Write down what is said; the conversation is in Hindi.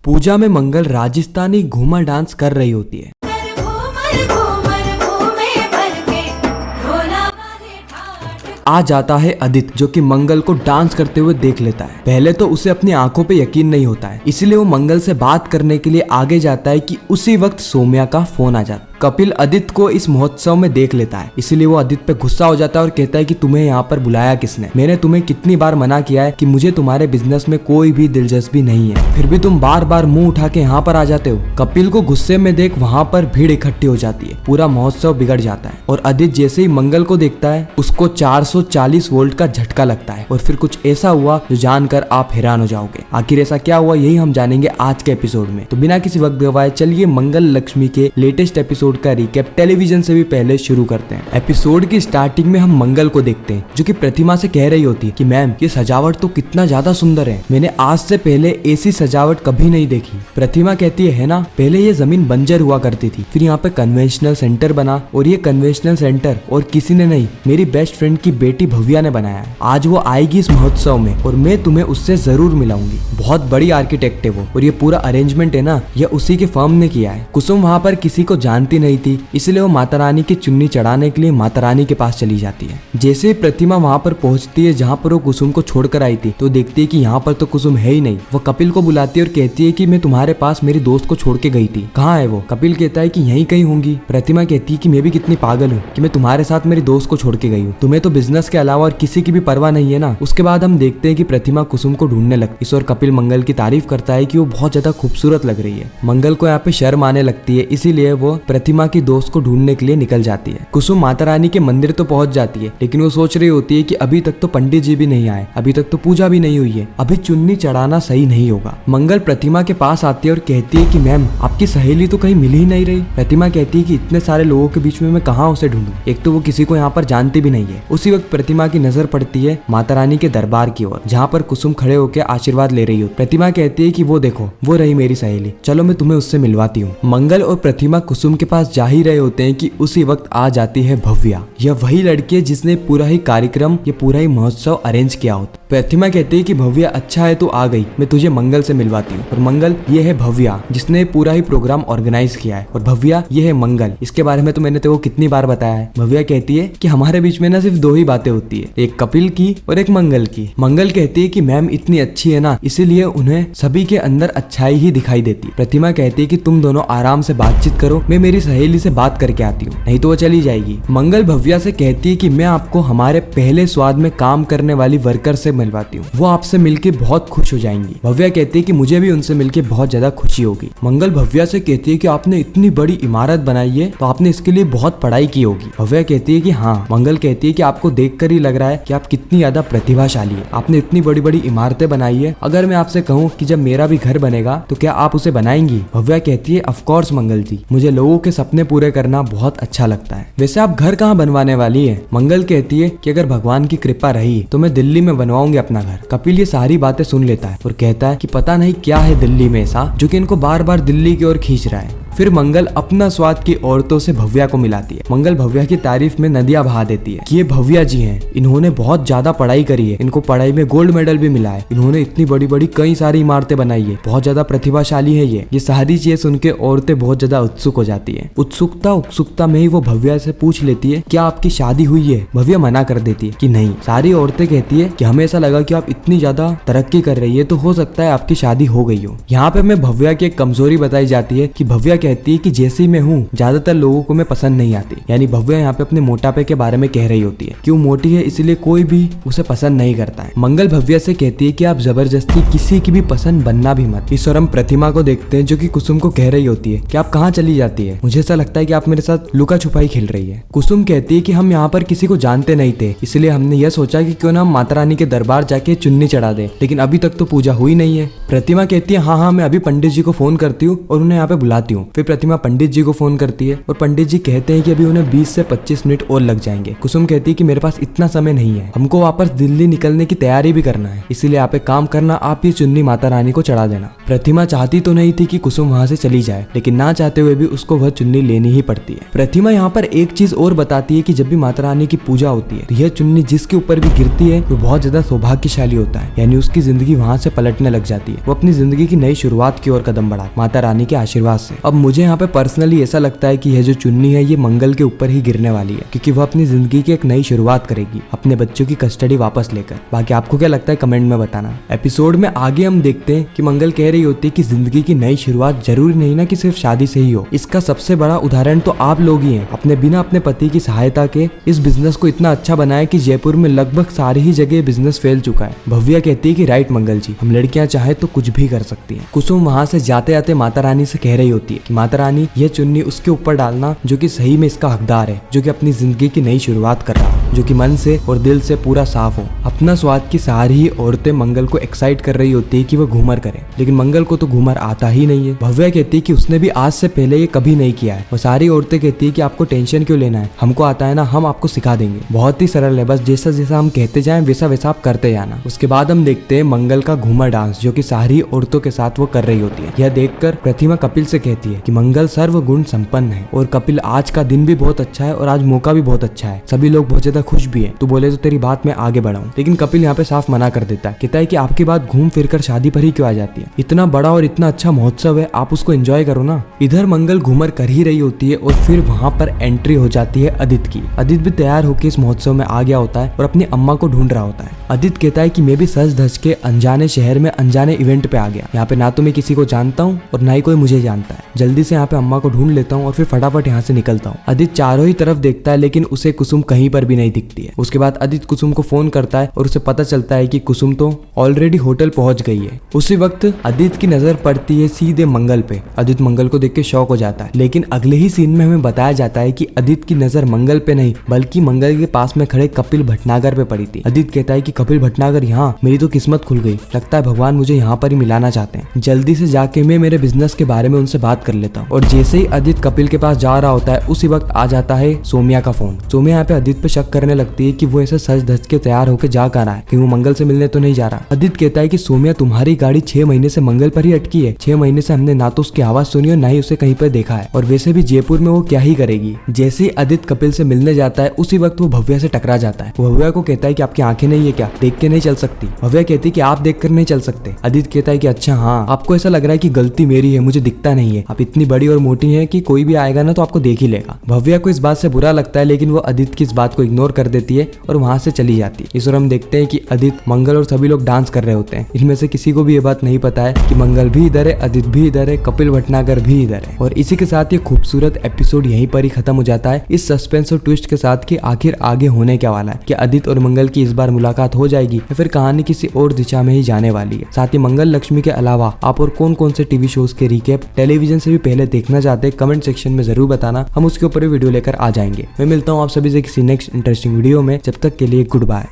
पूजा में मंगल राजस्थानी घूमर डांस कर रही होती है। आ जाता है आदित्य, जो कि मंगल को डांस करते हुए देख लेता है। पहले तो उसे अपनी आंखों पे यकीन नहीं होता है, इसलिए वो मंगल से बात करने के लिए आगे जाता है कि उसी वक्त सौम्या का फोन आ जाता है। कपिल आदित्य को इस महोत्सव में देख लेता है, इसलिए वो आदित्य पे गुस्सा हो जाता है और कहता है कि तुम्हें यहाँ पर बुलाया किसने? मैंने तुम्हें कितनी बार मना किया है कि मुझे तुम्हारे बिजनेस में कोई भी दिलचस्पी नहीं है, फिर भी तुम बार बार मुंह उठा के यहाँ पर आ जाते हो। कपिल को गुस्से में देख वहाँ पर भीड़ इकट्ठी हो जाती है, पूरा महोत्सव बिगड़ जाता है और आदित्य जैसे ही मंगल को देखता है उसको 440 वोल्ट का झटका लगता है और फिर कुछ ऐसा हुआ जो जानकर आप हैरान हो जाओगे। आखिर ऐसा क्या हुआ, यही हम जानेंगे आज के एपिसोड में। तो बिना किसी वक्त गवाए चलिए मंगल लक्ष्मी के लेटेस्ट एपिसोड का रिकैप टेलीविजन से भी पहले शुरू करते हैं। एपिसोड की स्टार्टिंग में हम मंगल को देखते हैं, जो कि प्रतिमा से कह रही होती है कि मैम ये सजावट तो कितना ज्यादा सुंदर है, मैंने आज से पहले ऐसी सजावट कभी नहीं देखी। प्रतिमा कहती है ना, पहले ये जमीन बंजर हुआ करती थी, फिर यहाँ पे कन्वेंशनल सेंटर बना और ये कन्वेंशनल सेंटर और किसी ने नहीं, मेरी बेस्ट फ्रेंड की बेटी भव्या ने बनाया है। आज वो आएगी इस महोत्सव में और मैं तुम्हें उससे जरूर मिलाऊंगी। बहुत बड़ी आर्किटेक्ट है वो और ये पूरा अरेंजमेंट है ना, ये उसी के फर्म ने किया है। कुसुम वहाँ पर किसी को जानती नहीं थी, इसलिए वो माता रानी की चुन्नी चढ़ाने के लिए माता रानी के पास चली जाती है। जैसे ही प्रतिमा वहाँ पर पहुँचती है जहाँ पर वो कुसुम को छोड़कर आई थी, तो देखती है कि यहाँ पर तो कुसुम है ही नहीं। वो कपिल को बुलाती है और कहती है कि मैं तुम्हारे पास मेरी दोस्त को छोड़ के गई थी, कहाँ है वो? कपिल कहता है कि यहीं कहीं होंगी। प्रतिमा कहती है कि मैं भी कितनी पागल हूँ कि मैं तुम्हारे साथ मेरी दोस्त को छोड़ के गई हूँ, तुम्हें तो बिजनेस के अलावा और किसी की भी परवाह नहीं है ना। उसके बाद हम देखते हैं कि प्रतिमा कुसुम को ढूंढने लगती है और कपिल मंगल की तारीफ करता है कि वो बहुत ज्यादा खूबसूरत लग रही है। मंगल को यहाँ पे शर्म आने लगती है, इसीलिए वो प्रतिमा की दोस्त को ढूंढने के लिए निकल जाती है। कुसुम माता रानी के मंदिर तो पहुंच जाती है, लेकिन वो सोच रही होती है कि अभी तक तो पंडित जी भी नहीं आए, अभी तक तो पूजा भी नहीं हुई है, अभी चुन्नी चढ़ाना सही नहीं होगा। मंगल प्रतिमा के पास आती है और कहती है कि मैम आपकी सहेली तो कहीं मिल ही नहीं रही। प्रतिमा कहती है कि इतने सारे लोगों के बीच में मैं कहाँ उसे ढूंढूं, एक तो वो किसी को यहाँ पर जानती भी नहीं है। उसी वक्त प्रतिमा की नजर पड़ती है माता रानी के दरबार की ओर, जहाँ पर कुसुम खड़े होकर आशीर्वाद ले रही हो। प्रतिमा कहती है कि वो देखो, वो रही मेरी सहेली, चलो मैं तुम्हें उससे मिलवाती हूँ। मंगल और प्रतिमा कुसुम के पास जा ही रहे होते हैं कि उसी वक्त आ जाती है भव्या। यह वही लड़की है जिसने पूरा ही कार्यक्रम, ये पूरा ही महोत्सव अरेंज किया होता। प्रतिमा कहती है कि भव्या अच्छा है तू आ गई, मैं तुझे मंगल से मिलवाती हूँ। और मंगल ये है भव्या जिसने पूरा ही प्रोग्राम ऑर्गेनाइज किया है, और भव्या ये है मंगल, इसके बारे में तो मैंने तेरे को कितनी बार बताया है। भव्या कहती है कि हमारे बीच में ना सिर्फ दो ही बातें होती है, एक कपिल की और एक मंगल की। मंगल कहती है कि मैम इतनी अच्छी है ना, इसीलिए उन्हें सभी के अंदर अच्छाई ही दिखाई देती है। प्रतिमा कहती है कि तुम दोनों आराम से बातचीत करो, मैं मेरी सहेली से बात करके आती हूँ, नहीं तो वो चली जाएगी। मंगल भव्या से कहती है कि मैं आपको हमारे पहले स्वाद में काम करने वाली वर्कर से मिलवाती हूँ, वो आपसे मिलके बहुत खुश हो जाएंगी। भव्या कहती है कि मुझे भी उनसे मिलके बहुत ज्यादा खुशी होगी। मंगल भव्या से कहती है कि आपने इतनी बड़ी इमारत बनाई है तो आपने इसके लिए बहुत पढ़ाई की होगी। भव्या कहती है कि हाँ। मंगल कहती है कि आपको देखकर ही लग रहा है कि आप कितनी ज्यादा प्रतिभाशाली है, आपने इतनी बड़ी बड़ी इमारतें बनाई है। अगर मैं आपसे कहूँ कि जब मेरा भी घर बनेगा तो क्या आप उसे बनाएंगी? भव्या कहती है ऑफ कोर्स मंगल जी, मुझे लोगों के सपने पूरे करना बहुत अच्छा लगता है। वैसे आप घर कहाँ बनवाने वाली है? मंगल कहती है कि अगर भगवान की कृपा रही तो मैं दिल्ली में बनवाऊंगी अपना घर। कपिल ये सारी बातें सुन लेता है और कहता है कि पता नहीं क्या है दिल्ली में ऐसा जो कि इनको बार बार दिल्ली की ओर खींच रहा है। फिर मंगल अपना स्वाद की औरतों से भव्या को मिलाती है। मंगल भव्या की तारीफ में नदियां बहा देती है कि ये भव्या जी हैं, इन्होंने बहुत ज्यादा पढ़ाई करी है, इनको पढ़ाई में गोल्ड मेडल भी मिला है, इन्होंने इतनी बड़ी बड़ी कई सारी इमारतें बनाई है, बहुत ज्यादा प्रतिभाशाली है ये सारी चीजें सुन के औरतें बहुत ज्यादा उत्सुक हो जाती है। उत्सुकता में ही वो भव्या से पूछ लेती है क्या आपकी शादी हुई है? भव्या मना कर देती है कि नहीं। सारी औरतें कहती है कि हमें ऐसा लगा कि आप इतनी ज्यादा तरक्की कर रही है तो हो सकता है आपकी शादी हो गई हो। यहाँ पे हमें भव्या की एक कमजोरी बताई जाती है कि भव्या कहती है कि जैसी मैं हूँ ज्यादातर लोगों को मैं पसंद नहीं आती। यानी भव्या यहाँ पे अपने मोटापे के बारे में कह रही होती है कि वो मोटी है इसलिए कोई भी उसे पसंद नहीं करता है। मंगल भव्या से कहती है कि आप जबरदस्ती किसी की भी पसंद बनना भी मत। इस और हम प्रतिमा को देखते हैं जो कि कुसुम को कह रही होती है कि आप कहाँ चली जाती है, मुझे ऐसा लगता है कि आप मेरे साथ लुका छुपाई खेल रही है। कुसुम कहती है कि हम यहाँ पर किसी को जानते नहीं थे, इसलिए हमने यह सोचा कि क्यों ना हम माता रानी के दरबार जाके चुन्नी चढ़ा दे, लेकिन अभी तक तो पूजा हुई नहीं है। प्रतिमा कहती है हाँ मैं अभी पंडित जी को फोन करती हूँ और उन्हें यहाँ पे बुलाती हूँ, फिर प्रतिमा पंडित जी को फोन करती है और पंडित जी कहते हैं कि अभी उन्हें 20 से 25 मिनट और लग जाएंगे। कुसुम कहती है कि मेरे पास इतना समय नहीं है, हमको वापस दिल्ली निकलने की तैयारी भी करना है, इसीलिए आप एक काम करना, आप ये चुन्नी माता रानी को चढ़ा देना। प्रतिमा चाहती तो नहीं थी कि कुसुम वहाँ से चली जाए, लेकिन ना चाहते हुए भी उसको वह चुन्नी लेनी ही पड़ती है। प्रतिमा यहाँ पर एक चीज और बताती है कि जब भी माता रानी की पूजा होती है तो यह चुन्नी जिसके ऊपर भी गिरती है वो बहुत ज्यादा सौभाग्यशाली होता है, यानी उसकी जिंदगी वहाँ से पलटने लग जाती है, वो अपनी जिंदगी की नई शुरुआत की ओर कदम बढ़ा माता रानी के आशीर्वाद से। अब मुझे यहाँ पे पर्सनली ऐसा लगता है कि यह जो चुन्नी है ये मंगल के ऊपर ही गिरने वाली है, क्योंकि वह अपनी जिंदगी की एक नई शुरुआत करेगी अपने बच्चों की कस्टडी वापस लेकर। बाकी आपको क्या लगता है कमेंट में बताना। एपिसोड में आगे हम देखते हैं कि मंगल कह रही होती है कि जिंदगी की नई शुरुआत जरूरी नहीं ना कि सिर्फ शादी से ही हो, इसका सबसे बड़ा उदाहरण तो आप लोग ही हैं। अपने बिना अपने पति की सहायता के इस बिजनेस को इतना अच्छा बनाया कि जयपुर में लगभग सारी ही जगह बिजनेस फैल चुका है। भव्या कहती है कि राइट मंगल जी, हम लड़कियां चाहे तो कुछ भी कर सकती हैं। कुसुम वहाँ से जाते जाते माता रानी से कह रही होती है कि माता रानी यह चुन्नी उसके ऊपर डालना जो कि सही में इसका हकदार है, जो कि अपनी जिंदगी की नई शुरुआत कर रहा है, जो कि मन से और दिल से पूरा साफ हो। अपना स्वाद की सारी ही औरतें मंगल को एक्साइट कर रही होती है कि वो घूमर करे, लेकिन मंगल को तो घूमर आता ही नहीं है। भव्या कहती है कि उसने भी आज से पहले ये कभी नहीं किया है। वो सारी औरतें कहती है कि आपको टेंशन क्यों लेना है, हमको आता है ना, हम आपको सिखा देंगे, बहुत ही सरल है, बस जैसा जैसा हम कहते जाएं वैसा वैसा आप करते जाना। उसके बाद हम देखते हैं मंगल का घूमर डांस जो कि सारी औरतों के साथ वो कर रही होती है। यह देखकर प्रतिमा कपिल से कहती है कि मंगल सर्वगुण संपन्न है और कपिल आज का दिन भी बहुत अच्छा है और आज मौका भी बहुत अच्छा है, सभी लोग बहुत ज्यादा खुश भी है, तू बोले तो तेरी बात में आगे बढ़ाऊं। लेकिन कपिल यहाँ पे साफ मना कर देता है, कहता है कि आपकी बात घूम फिर कर शादी पर ही क्यों आ जाती है, इतना बड़ा और इतना अच्छा महोत्सव है, आप उसको एंजॉय करो ना। इधर मंगल घूमर कर ही रही होती है और फिर वहाँ पर एंट्री हो जाती है अदित की। अदित भी तैयार होकर इस महोत्सव में आ गया होता है और अपनी अम्मा को ढूंढ रहा होता है। अदित कहता है कि मैं भी सज धज के अनजाने शहर में अनजाने इवेंट पे आ गया, यहाँ पे ना तो मैं किसी को जानता हूँ और ना ही कोई मुझे जानता है, जल्दी से यहाँ पे अम्मा को ढूंढ लेता हूँ और फिर फटाफट यहाँ से निकलता हूँ। अदित चारों ही तरफ देखता है लेकिन उसे कुसुम कहीं पर भी नहीं दिखती है। उसके बाद अदित कुसुम को फोन करता है और उसे पता चलता है कि कुसुम तो ऑलरेडी होटल पहुंच गई है। उसी वक्त अदित की नजर पड़ती है सीधे मंगल पे। अदित मंगल को देख के शॉक हो जाता है, लेकिन अगले ही सीन में हमें बताया जाता है कि अदित की नजर मंगल पे नहीं बल्कि मंगल के पास में खड़े कपिल भटनागर पे पड़ी थी। अदित कहता है कि कपिल भटनागर यहाँ, मेरी तो किस्मत खुल गई, लगता है भगवान मुझे यहाँ पर ही मिलाना चाहते हैं, जल्दी से जाके मैं मेरे बिजनेस के बारे में उनसे बात कर लेता हूँ। और जैसे ही अदित कपिल के पास जा रहा होता है उसी वक्त आ जाता है सोमिया का फोन। सोमिया यहाँ पे अदित पे शक करने लगती है कि वो ऐसे सज धज के तैयार होकर जा कर रहा है, कि वो मंगल से मिलने तो नहीं जा रहा। अदित कहता है कि सोमिया तुम्हारी गाड़ी 6 महीने से मंगल पर ही अटकी है, 6 महीने से हमने ना तो उसकी आवाज सुनी और ना ही उसे कहीं पर देखा है, और वैसे भी जयपुर में वो क्या ही करेगी। जैसे ही अदित कपिल से मिलने जाता है उसी वक्त वो भव्या से टकरा जाता है। वो भव्या को कहता है कि आपकी आंखें नहीं है क्या, देख के नहीं चल सकती। भव्या कहती है कि आप देख कर नहीं चल सकते। अदित कहता है कि अच्छा हाँ, आपको ऐसा लग रहा है कि गलती मेरी है, मुझे दिखता नहीं है, आप इतनी बड़ी और मोटी है कि कोई भी आएगा ना तो आपको देख ही लेगा। भव्या को इस बात से बुरा लगता है लेकिन वो अदित की इस बात को इग्नोर कर देती है और वहां से चली जाती है। इस और हम देखते हैं कि अदित, मंगल और सभी लोग डांस कर रहे होते हैं। इनमें से किसी को भी ये बात नहीं पता है कि मंगल भी इधर है, अदित भी इधर है, कपिल भटनागर भी इधर है। और इसी के साथ ये खूबसूरत एपिसोड यहीं पर ही खत्म हो जाता है, इस सस्पेंस और ट्विस्ट के साथ कि आखिर आगे होने क्या वाला है, कि अदित और मंगल की इस बार मुलाकात हो जाएगी या फिर कहानी किसी और दिशा में ही जाने वाली है। साथ ही मंगल लक्ष्मी के अलावा आप और कौन कौन से टीवी शोज के रिकैप टेलीविजन से भी पहले देखना चाहते हैं कमेंट सेक्शन में जरूर बताना, हम उसके ऊपर वीडियो लेकर आ जाएंगे। मैं मिलता हूँ आप सभी से किसी नेक्स्ट इंटरेस्टिंग वीडियो में, जब तक के लिए गुड बाय।